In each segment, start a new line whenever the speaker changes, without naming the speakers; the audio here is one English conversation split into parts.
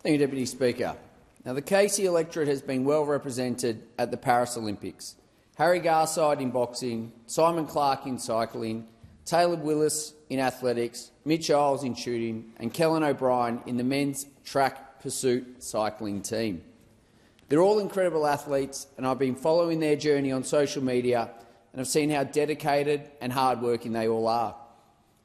Thank you, Deputy Speaker. Now, the Casey electorate has been well represented at the Paralympics. Harry Garside in boxing, Simon Clarke in cycling, Tayleb Willis in athletics, Mitch Iles in shooting, and Kelland in the men's track pursuit cycling team. They're all incredible athletes, and I've been following their journey on social media and have seen how dedicated and hard-working they all are.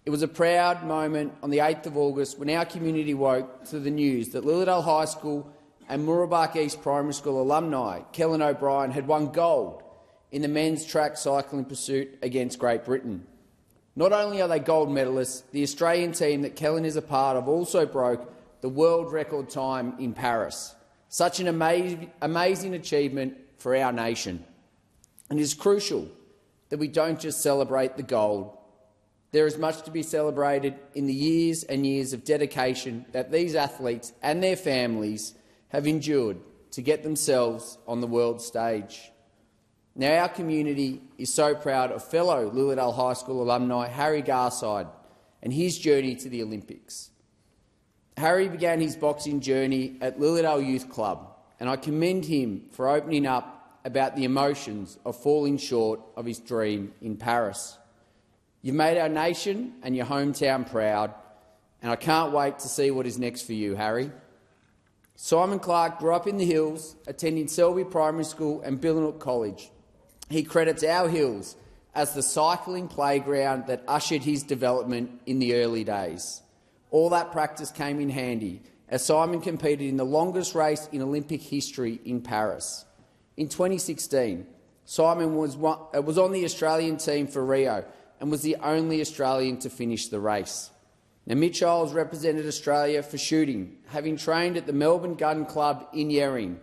It was a proud moment on the 8th of August when our community woke to the news that Lilydale High School and Mooroolbark East Primary School alumni Kelland O'Brien had won gold in the men's track cycling pursuit against Great Britain. Not only are they gold medalists, the Australian team that Kelland is a part of also broke the world record time in Paris. Such an amazing achievement for our nation. And it is crucial that we don't just celebrate the gold. There is much to be celebrated in the years and years of dedication that these athletes and their families have endured to get themselves on the world stage. Now, our community is so proud of fellow Lilydale High School alumni Harry Garside and his journey to the Olympics. Harry began his boxing journey at Lilydale Youth Club, and I commend him for opening up about the emotions of falling short of his dream in Paris. You've made our nation and your hometown proud, and I can't wait to see what is next for you, Harry. Simon Clarke grew up in the Hills, attending Selby Primary School and Billanook College. He credits our Hills as the cycling playground that ushered his development in the early days. All that practice came in handy as Simon competed in the longest race in Olympic history in Paris. In 2016, Simon was on the Australian team for Rio and was the only Australian to finish the race. Now, Mitch Iles represented Australia for shooting, having trained at the Melbourne Gun Club in Yering.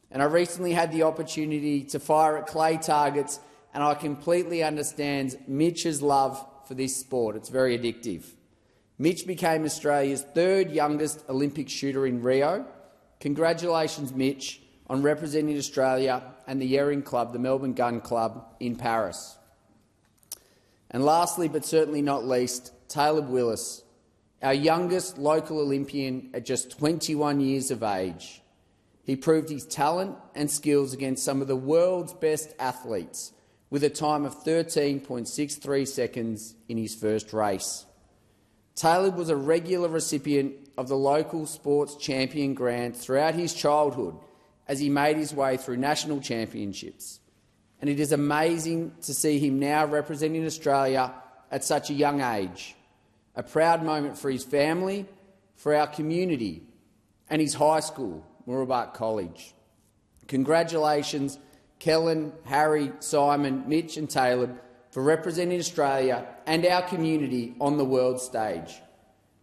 And I recently had the opportunity to fire at clay targets, and I completely understand Mitch's love for this sport. It's very addictive. Mitch became Australia's third youngest Olympic shooter in Rio. Congratulations, Mitch, on representing Australia and the Yering Club, the Melbourne Gun Club, in Paris. And lastly, but certainly not least, Tayleb Willis, our youngest local Olympian at just 21 years of age. He proved his talent and skills against some of the world's best athletes with a time of 13.63 seconds in his first race. Tayleb was a regular recipient of the local sports champion grant throughout his childhood as he made his way through national championships. And it is amazing to see him now representing Australia at such a young age. A proud moment for his family, for our community, and his high school, Mooroolbark College. Congratulations, Kelland, Harry, Simon, Mitch and Tayleb, for representing Australia and our community on the world stage.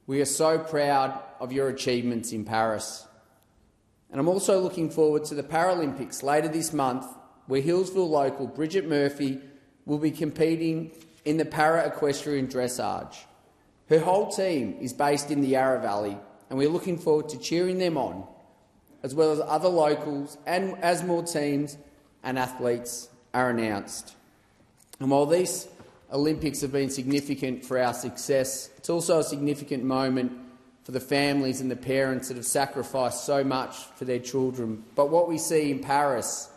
We are so proud of your achievements in Paris. And I'm also looking forward to the Paralympics later this month, where Hillsville local Bridget Murphy will be competing in the Para-Equestrian dressage. Her whole team is based in the Yarra Valley, and we're looking forward to cheering them on, as well as other locals and as more teams and athletes are announced. And while these Olympics have been significant for our success, it's also a significant moment for the families and the parents that have sacrificed so much for their children. But what we see in Paris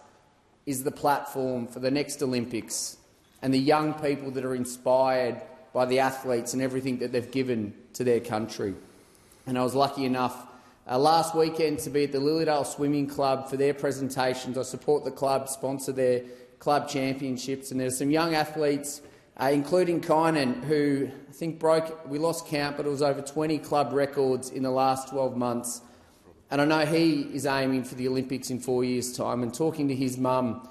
is the platform for the next Olympics and the young people that are inspired by the athletes and everything that they've given to their country. And I was lucky enough last weekend to be at the Lilydale Swimming Club for their presentations. I support the club, sponsor their club championships, and there's some young athletes, including Kynan, who I think we lost count, but it was over 20 club records in the last 12 months. And I know he is aiming for the Olympics in 4 years' time. And talking to his mum,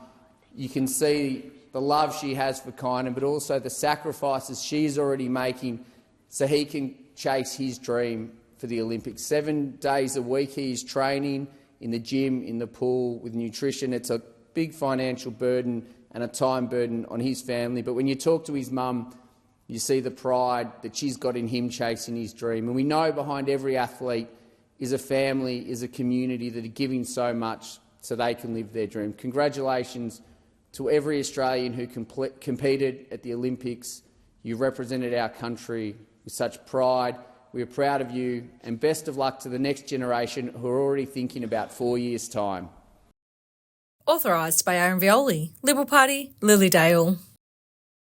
you can see the love she has for Kynan, but also the sacrifices she's already making so he can chase his dream for the Olympics. 7 days a week he is training in the gym, in the pool, with nutrition. It's a big financial burden and a time burden on his family. But when you talk to his mum, you see the pride that she's got in him chasing his dream. And we know behind every athlete is a family, is a community that are giving so much so they can live their dream. Congratulations to every Australian who competed at the Olympics. You represented our country with such pride. we are proud of you, and best of luck to the next generation who are already thinking about 4 years' time.
Authorised by Aaron Violi, Liberal Party, Lilydale.